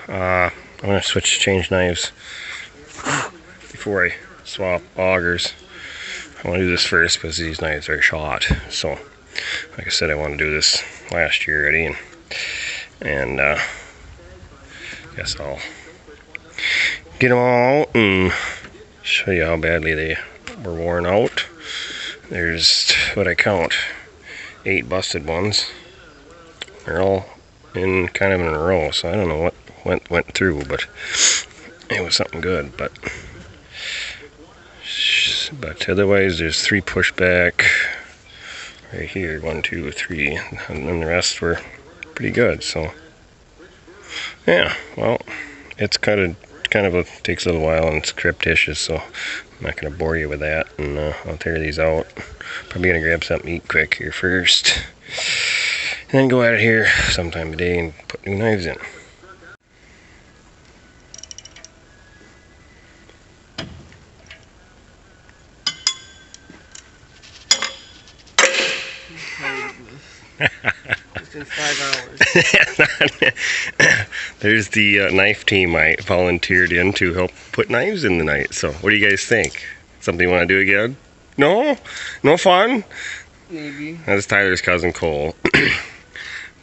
I'm going to change knives before I swap augers. I want to do this first because these knives are shot. So, like I said, I want to do this last year already, and guess I'll get them all out and show you how badly they were worn out. There's what I count 8 busted ones. They're all in kind of in a row, so I don't know what went through, but it was something good. But otherwise, there's 3 pushback right here, 1, 2, 3, and then the rest were pretty good. So yeah, well, it's kind of takes a little while and it's surreptitious, so I'm not going to bore you with that, and I'll tear these out. Probably going to grab something to eat quick here first, and then go at it here sometime today and put new knives in. It's been 5 hours. There's the knife team I volunteered in to help put knives in the night. So what do you guys think? Something you want to do again? No? No fun? Maybe. That's Tyler's cousin Cole.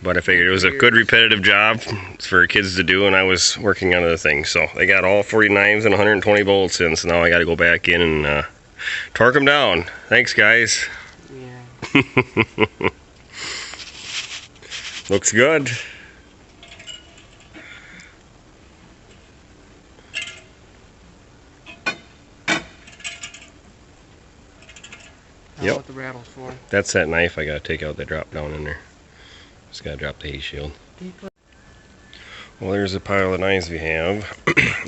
But I figured it was a good repetitive job for kids to do, and I was working on other things. So they got all 40 knives and 120 bolts in, so now I got to go back in and torque them down. Thanks, guys. Yeah. Looks good. Yep. What the rattle's for. That's that knife I gotta take out that drop down in there. Just gotta drop the heat shield. Well, there's a pile of knives we have.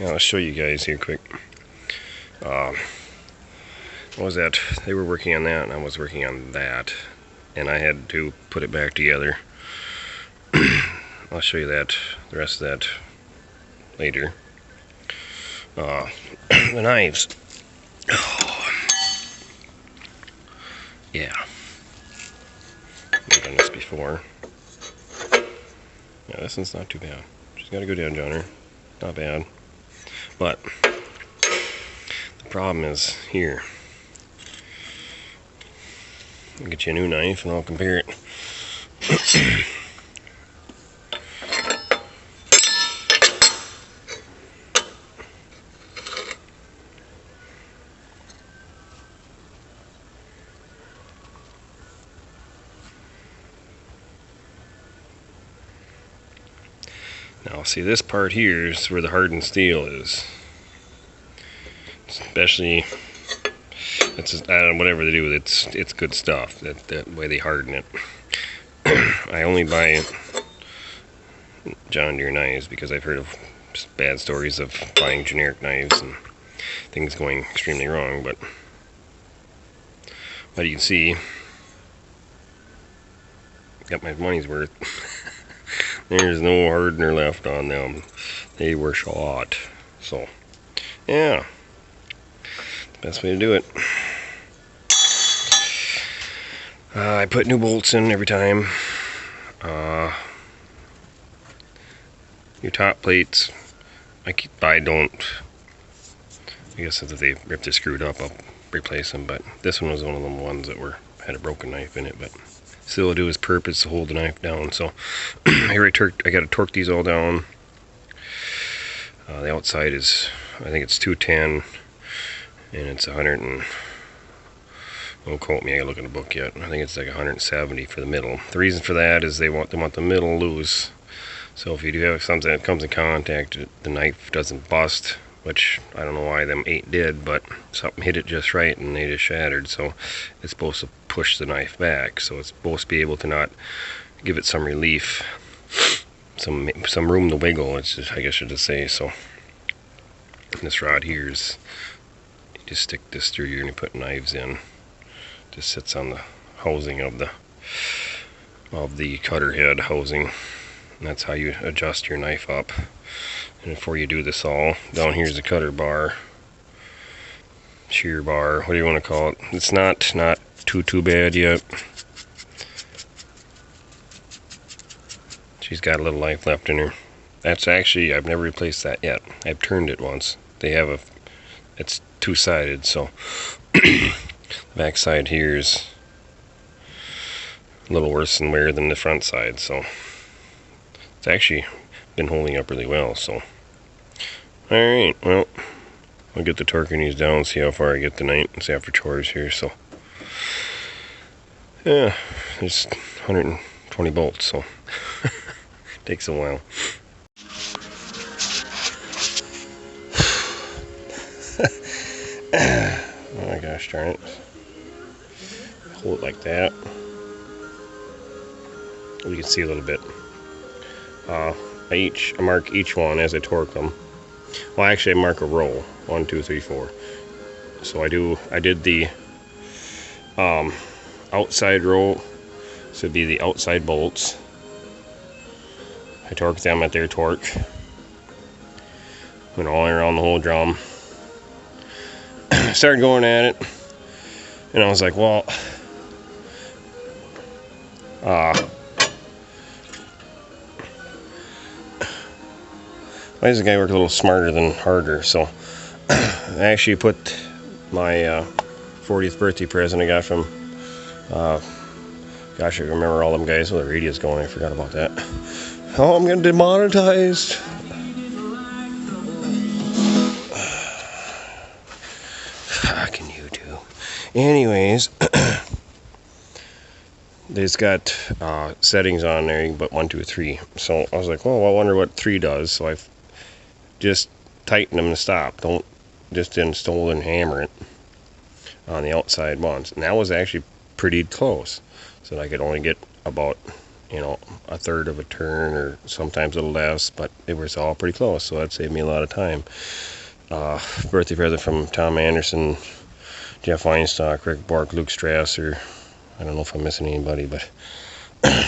I'll show you guys here quick. What was that? They were working on that and I was working on that, and I had to put it back together. I'll show you that, the rest of that later. The knives. Oh. Yeah. I've done this before. Yeah, this one's not too bad. Just gotta go down, Johnner. Not bad. But the problem is here. I'll get you a new knife and I'll compare it. Now see, this part here is where the hardened steel is. Especially, it's just, whatever they do with it, it's good stuff. That way they harden it. I only buy John Deere knives because I've heard of bad stories of buying generic knives and things going extremely wrong. But you can see, got my money's worth. There's no hardener left on them. They were shot. So, yeah. Best way to do it. I put new bolts in every time. Your top plates, I guess if they ripped or screwed up, I'll replace them. But this one was one of them ones that had a broken knife in it. But still, it'll do its purpose to hold the knife down. So here I got to torque these all down. The outside is, I think it's 210, and it's 100 and, don't quote me, I gotta look in the book yet. I think it's like 170 for the middle. The reason for that is they want the middle loose. So if you do have something that comes in contact, the knife doesn't bust, which I don't know why them 8 did, but something hit it just right and they just shattered. So it's supposed to push the knife back, so it's supposed to be able to not give it some relief, some room to wiggle. It's just, I guess you should say. So this rod here is, you just stick this through here and you put knives in. Just sits on the housing of the cutter head housing. And that's how you adjust your knife up. And before you do this all, down here's the cutter bar, shear bar, what do you want to call it? It's not too bad yet. She's got a little life left in her. That's actually, I've never replaced that yet. I've turned it once. They have it's two-sided, so the back side here is a little worse and wear than the front side, so it's actually been holding up really well. So alright, well, I'll get the torquing these down and see how far I get tonight. It's after chores here, so yeah, there's 120 bolts, so takes a while. Oh my gosh darn it. Hold it like that. You can see a little bit. I mark each one as I torque them. Well, actually I mark a row. 1, 2, 3, 4. So I did the outside row. This would be the outside bolts. I torque them at their torque. Went all around the whole drum. Started going at it, and I was like, well, why does the guy work a little smarter than harder? So I actually put my 40th birthday present I got from, gosh, I remember all them guys with the radios going. I forgot about that. Oh, I'm getting demonetized. Fucking YouTube. Anyways, they've got settings on there, but 1, 2, 3. So I was like, well, I wonder what 3 does. So I just tighten them to stop. Don't just install and hammer it on the outside ones. And that was actually pretty close. So I could only get about, you know, a third of a turn, or sometimes a little less, but it was all pretty close. So that saved me a lot of time. Birthday present from Tom Anderson, Jeff Weinstock, Rick Bork, Luke Strasser. I don't know if I'm missing anybody, but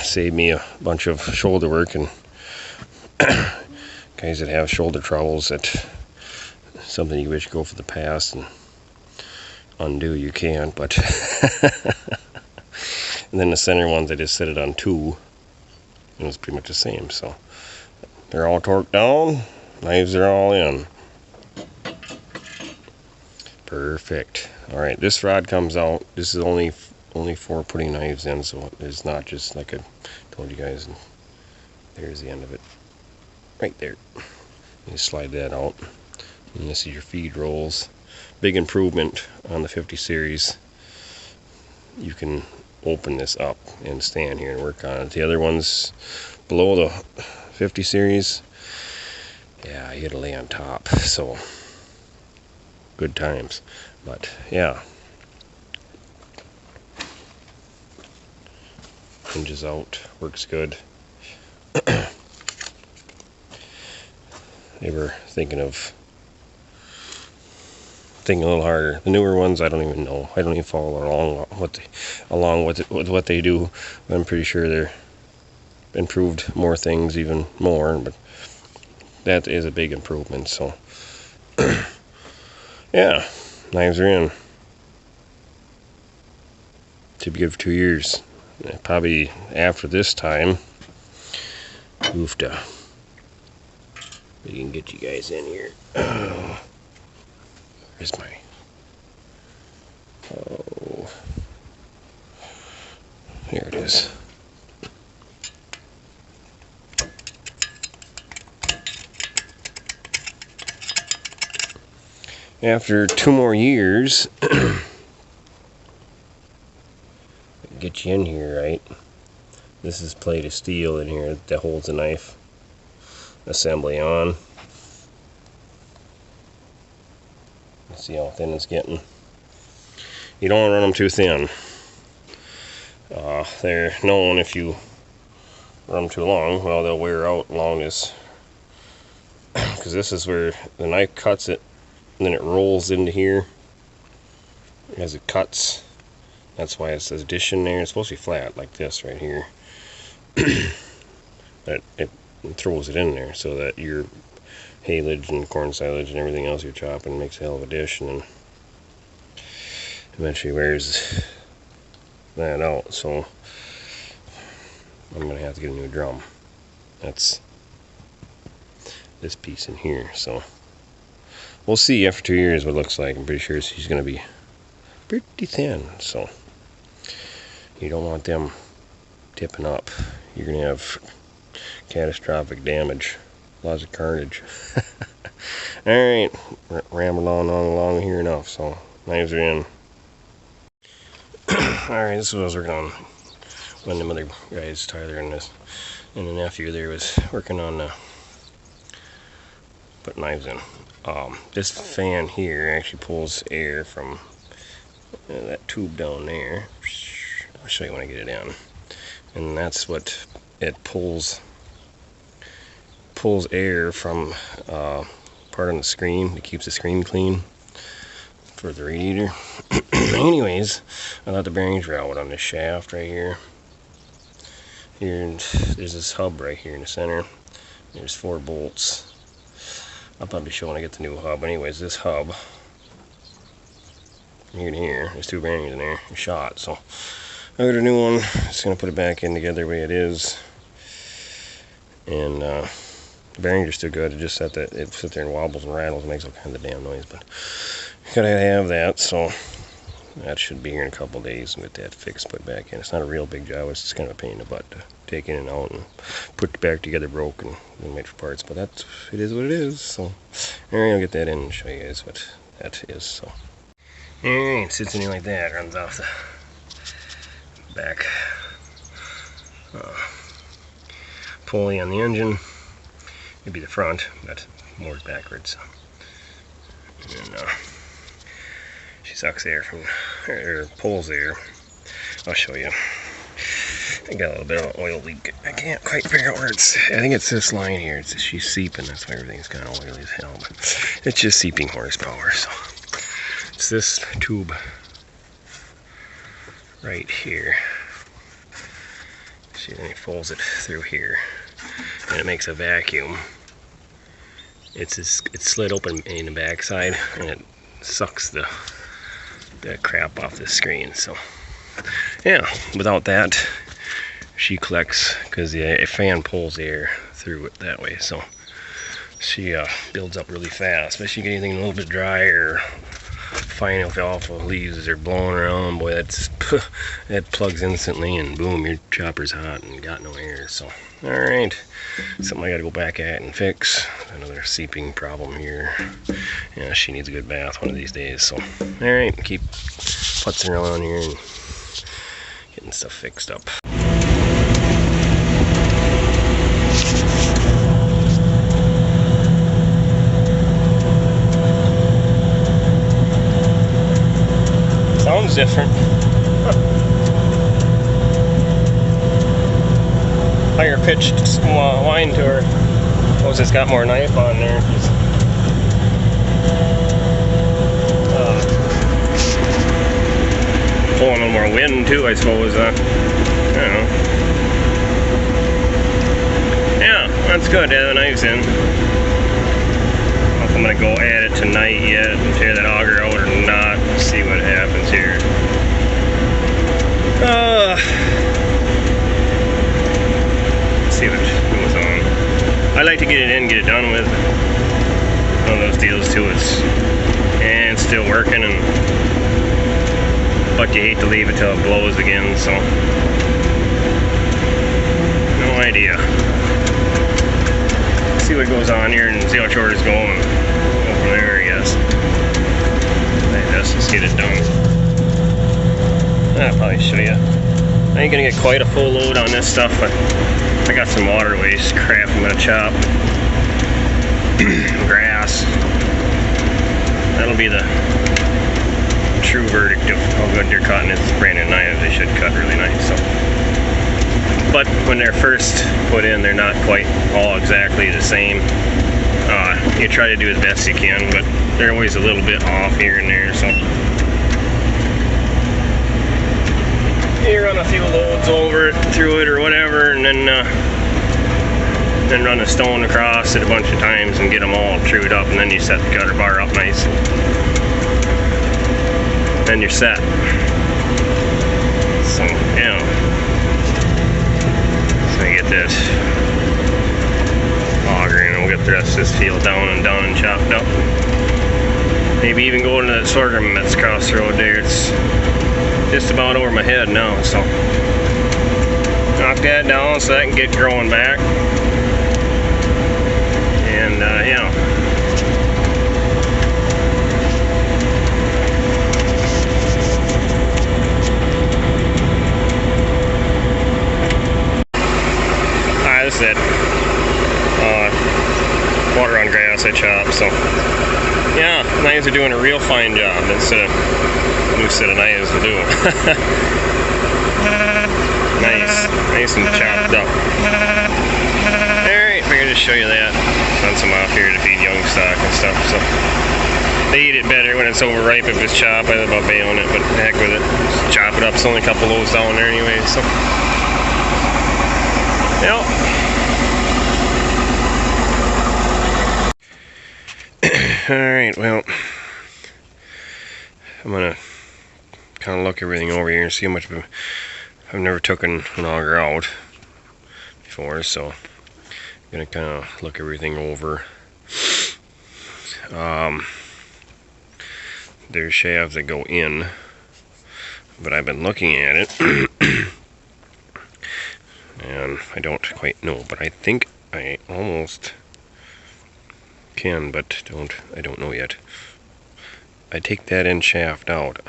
saved me a bunch of shoulder work. And guys that have shoulder troubles, that something you wish you go for the past and undo, you can't. But and then the center ones, I just set it on 2. It was pretty much the same. So they're all torqued down. Knives are all in. Perfect. All right, this rod comes out. This is only for putting knives in, so it's not just like I told you guys. And there's the end of it, right there. You slide that out, and this is your feed rolls. Big improvement on the 50 series. You can open this up and stand here and work on it. The other ones below the 50 series, yeah, you gotta lay on top. So good times. But yeah, hinges out, works good. They were thinking a little harder. The newer ones, I don't even know. I don't even follow along with what they do. I'm pretty sure they're improved more things, even more. But that is a big improvement. So yeah, knives are in. To be good for 2 years. Probably after this time, oofta. We can get you guys in here. Oh, where's my? Oh, here it is. After 2 more years, get you in here, right? This is plate of steel in here that holds the knife assembly on. Let's see how thin it's getting. You don't want to run them too thin. They're known, if you run them too long, well, they'll wear out along this, because this is where the knife cuts it, and then it rolls into here as it cuts. That's why it says addition there. It's supposed to be flat like this right here. But it throws it in there so that your haylage and corn silage and everything else you're chopping makes a hell of a dish, and then eventually wears that out. So I'm gonna have to get a new drum. That's this piece in here. So we'll see after 2 years what it looks like. I'm pretty sure she's going to be pretty thin, so you don't want them tipping up. You're going to have catastrophic damage, lots of carnage. Alright, rambled on along here enough, so knives are in. Alright, this is what I was working on when the other guys, Tyler and the nephew there, was working on putting knives in. This fan here actually pulls air from that tube down there. I'll show you when I get it in. And that's what it pulls air from part on the screen. It keeps the screen clean for the radiator. Anyways, I thought the bearings were out on this shaft right here. There's this hub right here in the center. There's 4 bolts. I'll probably show when I get the new hub. Anyways, this hub here to here, there's 2 bearings in there, shot. So I got a new one. Just gonna put it back in together the way it is. And the bearings are still good. It just that it sits there and wobbles and rattles and makes all kinds of damn noise. But gotta have that. So that should be here in a couple days and get that fixed, put back in. It's not a real big job. It's just kind of a pain in the butt to take in and out and put it back together broken and made for parts. But it is what it is. So alright, I'll get that in and show you guys what that is. So alright, sits in here like that. Runs off the back pulley on the engine. It'd be the front, but more backwards. And then she sucks air from, or pulls air. I'll show you. I got a little bit of an oil leak. I can't quite figure out where it's. I think it's this line here. She's seeping. That's why everything's kind of oily as hell. But it's just seeping horsepower. So it's this tube right here. See, then he folds it through here, and it makes a vacuum. It's slid open in the backside, and it sucks the crap off the screen. So yeah, without that, she collects, because the fan pulls air through it that way. So she builds up really fast. Especially get anything a little bit dry or fine alfalfa leaves are blowing around, boy, that plugs instantly, and boom, your chopper's hot and got no air. So alright, something I gotta go back at and fix. Another seeping problem here. Yeah, she needs a good bath one of these days. So alright, keep putzing around here and getting stuff fixed up. Sounds different. Higher pitched whine to her. Suppose it's got more knife on there. Pulling a little more wind too, I suppose. I don't know. Yeah, that's good. The knife's in. I'm gonna go at it tonight yet and tear that auger out or not. See what happens here. See what goes on. I like to get it in, get it done with. One of those deals too. It's still working, but you hate to leave it till it blows again. So no idea. See what goes on here and see how short it's going. Go from there, I guess. Let's just get it done. I'll probably show you. I ain't gonna get quite a full load on this stuff, but I got some water waste crap I'm gonna chop. Grass. That'll be the true verdict of how good they're cutting. It's brand new knives. They should cut really nice. So, but when they're first put in, they're not quite all exactly the same. You try to do as best you can, but they're always a little bit off here and there. So you run a few loads over it, through it, or whatever, and then run a stone across it a bunch of times and get them all trued up, and then you set the gutter bar up nice. Then you're set. So yeah. So I get this auger in we'll get the rest of this field down and chopped up. Maybe even go into that sorghum that's across the road there. It's just about over my head now, so knock that down so that can get growing back. And yeah. Alright, this is it. Water on grass I chop, so yeah, knives are doing a real fine job instead of new set of knives to do. nice and chopped up. Alright, figured to show you that. Run some off here to feed young stock and stuff, so they eat it better when it's overripe if it's chopped. I live about baling it, but heck with it. Just chop it up. It's only a couple loads down there anyway, so yep. Alright, well, I'm gonna kind of look everything over here and see how much. I've never taken an auger out before, so I'm gonna kind of look everything over. There's shafts that go in, but I've been looking at it and I don't quite know, but I think I almost can, but I don't know yet. I take that end shaft out.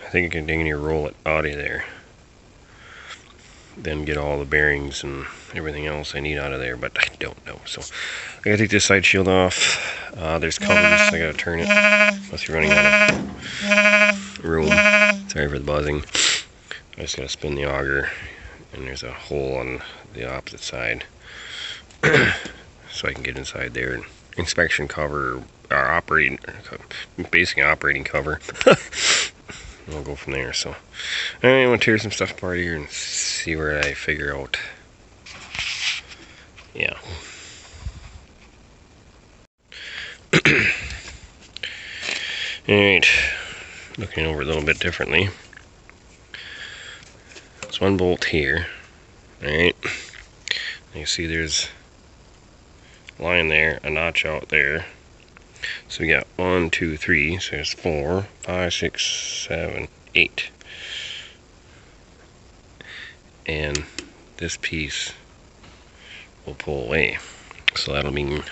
I think I can dang near roll it out of there, then get all the bearings and everything else I need out of there, but I don't know. So I gotta take this side shield off. There's covers, I gotta turn it. Must be running out of room. Sorry for the buzzing. I just gotta spin the auger, and there's a hole on the opposite side. So I can get inside there. And inspection cover, or basic operating cover. We'll go from there. So I'm gonna tear some stuff apart here and see where I figure out. Yeah. Alright, looking over a little bit differently. There's one bolt here. Alright, you see there's a line there, a notch out there. So we got 1, 2, 3, so there's 4, 5, 6, 7, 8. And this piece will pull away. So that'll mean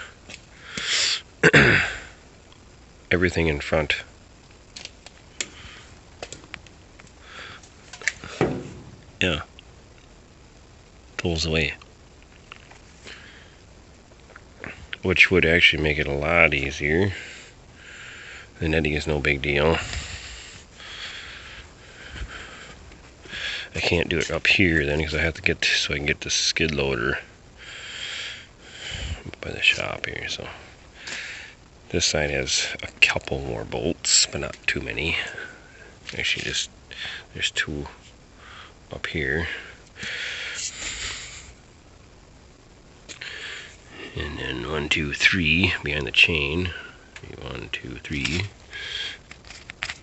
everything in front pulls away, which would actually make it a lot easier. The netting is no big deal. I can't do it up here then because I have to get so I can get the skid loader by the shop here. So this side has a couple more bolts, but not too many. Actually, just there's 2 up here, and then 1, 2, 3 behind the chain. 1, 2, 3,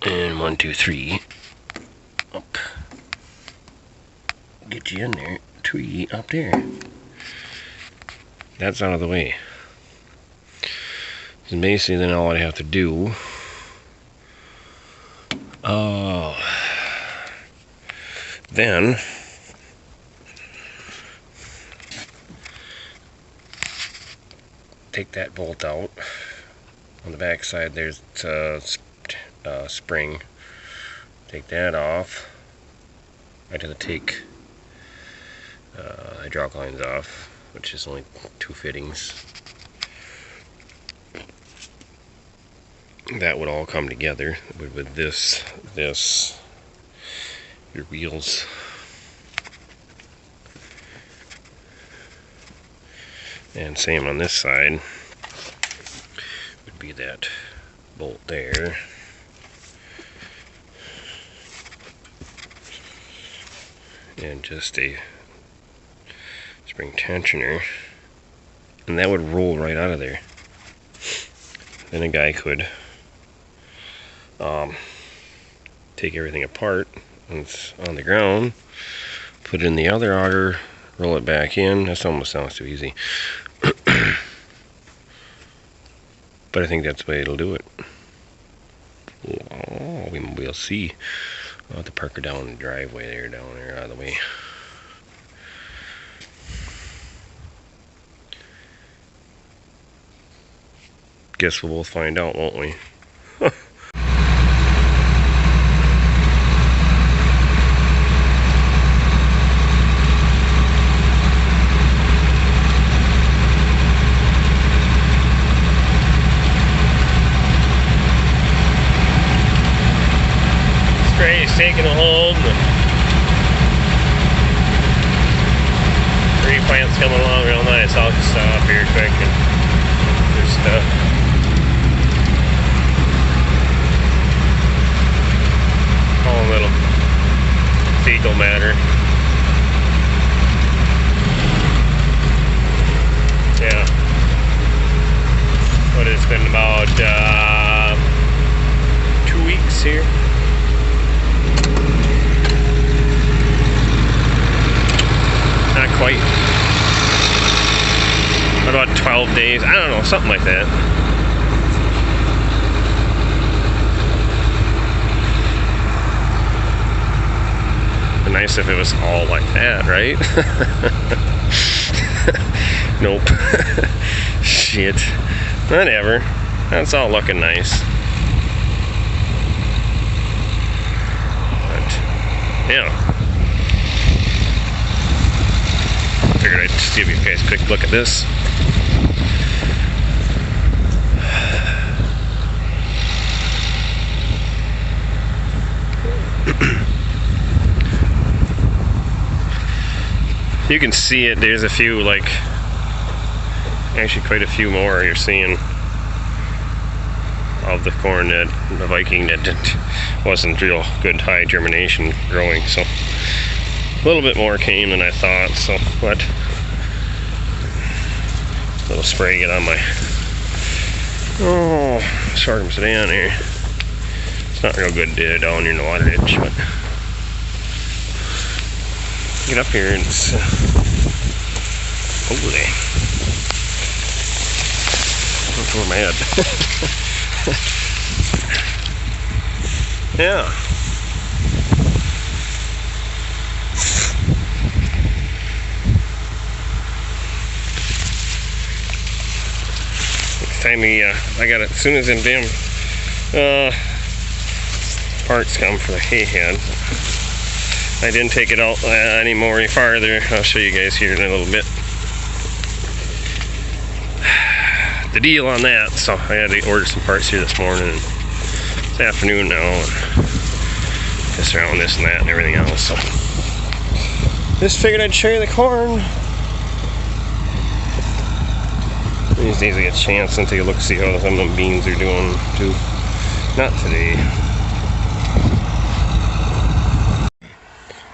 and 1, 2, 3 up. Get you in there. 3 up there. That's out of the way. And basically then all I have to do then take that bolt out. On the back side there's a spring. Take that off. I had to take hydraulic lines off, which is only 2 fittings. That would all come together with this, your wheels. And same on this side, would be that bolt there. And just a spring tensioner, and that would roll right out of there. Then a guy could take everything apart when it's on the ground, put it in the other auger, roll it back in. That almost sounds too easy. But I think that's the way it'll do it. Oh, we'll see. I'll have to park her down in the driveway there, down there, out of the way. Guess we'll both find out, won't we? Spray's taking a hold. The tree plant's coming along real nice. I'll just stop here quick and just all a little fecal matter. Yeah. But it's been about 2 weeks here. Not quite. About 12 days. I don't know, something like that. It'd be nice if it was all like that, right? Nope. Shit. Whatever. That's all looking nice. But, yeah. Figured I'd just give you guys a quick look at this. You can see it, there's a few, like, actually quite a few more you're seeing of the corn, that the Viking, that wasn't real good high germination growing, so a little bit more came than I thought. So but a little spray, get on my sorghum sedan here. It's not real good down here in the water ditch, but get up here and it's holy. That's over my head. Yeah. Next time I got it, as soon as them damn parts come for the hay head. I didn't take it out any farther. I'll show you guys here in a little bit. The deal on that, so I had to order some parts here this morning, and it's afternoon now, and just around this and that and everything else. So just figured I'd show you the corn. These days I get a chance and take a look, see how some of them beans are doing too. Not today.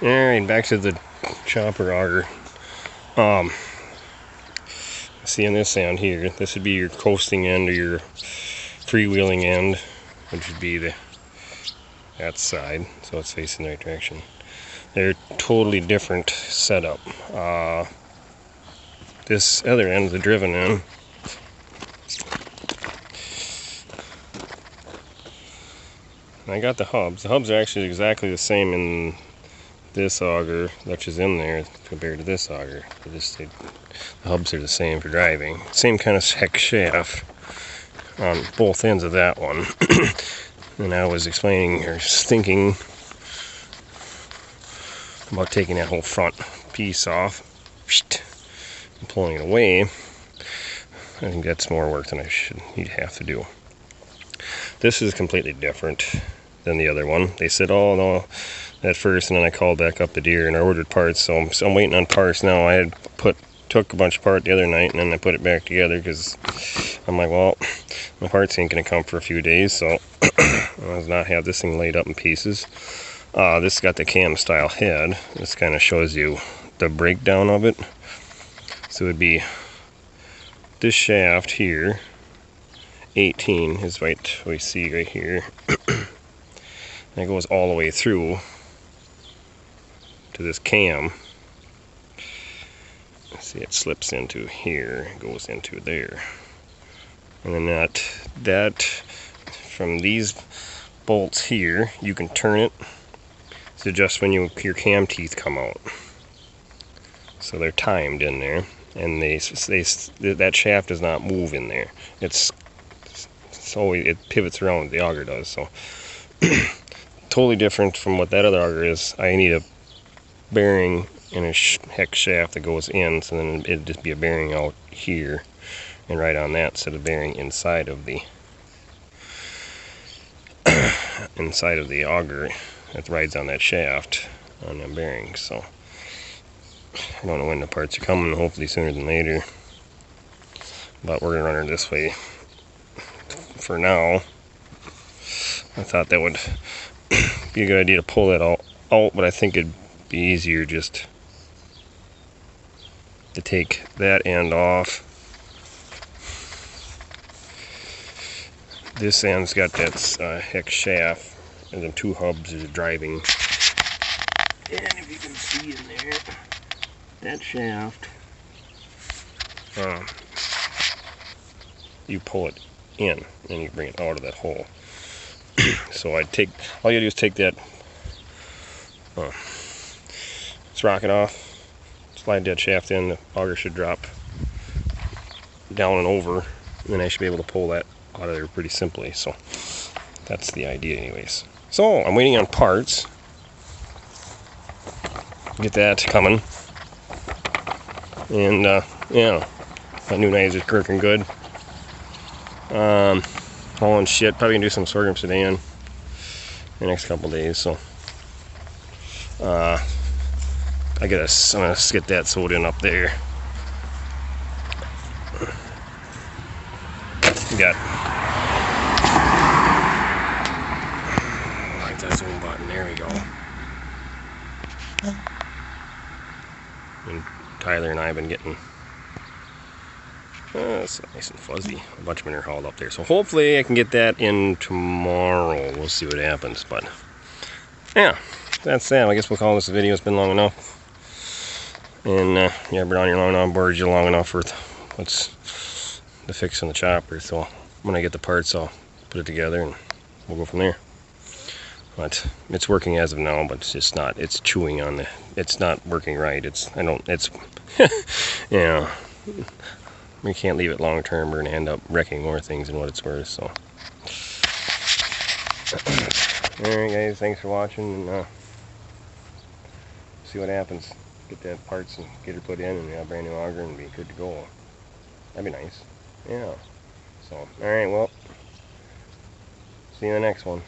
Alright, back to the chopper auger. See on this end here, this would be your coasting end or your freewheeling end, which would be that side, so it's facing the right direction. They're totally different setup. This other end, the driven end, I got the hubs. The hubs are actually exactly the same in this auger, which is in there, compared to this auger. The hubs are the same for driving. Same kind of hex shaft on both ends of that one. And I was explaining or thinking about taking that whole front piece off and pulling it away. I think that's more work than you'd have to do. This is completely different than the other one. They said, oh no, at first, and then I called back up to Deere and I ordered parts, so I'm waiting on parts now. I had took a bunch apart the other night and then I put it back together because I'm like, well, my parts ain't gonna come for a few days, so I was not have this thing laid up in pieces. This got the cam style head. This kind of shows you the breakdown of it. So it would be this shaft here, 18 is what we see right here. And it goes all the way through to this cam. See, it slips into here, goes into there. And then that from these bolts here, you can turn it to just when your cam teeth come out. So they're timed in there, and that shaft does not move in there. It pivots around, the auger does. So totally different from what that other auger is. I need a bearing and a hex shaft that goes in, so then it'd just be a bearing out here and right on that instead of bearing inside of the auger that rides on that shaft on them bearings. So I don't know when the parts are coming, hopefully sooner than later, but we're gonna run her this way for now. I thought that would be a good idea to pull that out, but I think it'd be easier just to take that end off. This end's got that hex shaft, and then 2 hubs are driving. And if you can see in there, that shaft, you pull it in, and you bring it out of that hole. So all you do is take that sprocket off, slide that shaft in, the auger should drop down and over, and then I should be able to pull that out of there pretty simply. So that's the idea anyways. So I'm waiting on parts. Get that coming. And yeah, that new knives are working good. Hauling shit, probably gonna do some sorghum sedan the next couple days. So I'm gonna get that sewed in up there. We got like that zoom button. There we go. And Tyler and I have been getting it's nice and fuzzy. A bunch of them are hauled up there. So hopefully I can get that in tomorrow. We'll see what happens. But yeah, that's that. I guess we'll call this a video. It's been long enough. And yeah, I've been on here long enough, bored you long enough for what's the fix on the chopper. So when I get the parts, I'll put it together and we'll go from there. But it's working as of now, but it's just not. It's chewing on it's not working right. Yeah. We can't leave it long term. We're gonna end up wrecking more things than what it's worth. So, alright guys, thanks for watching, and see what happens. Get that parts and get her put in, and have a brand new auger and be good to go. That'd be nice. Yeah. So, alright, well, see you in the next one.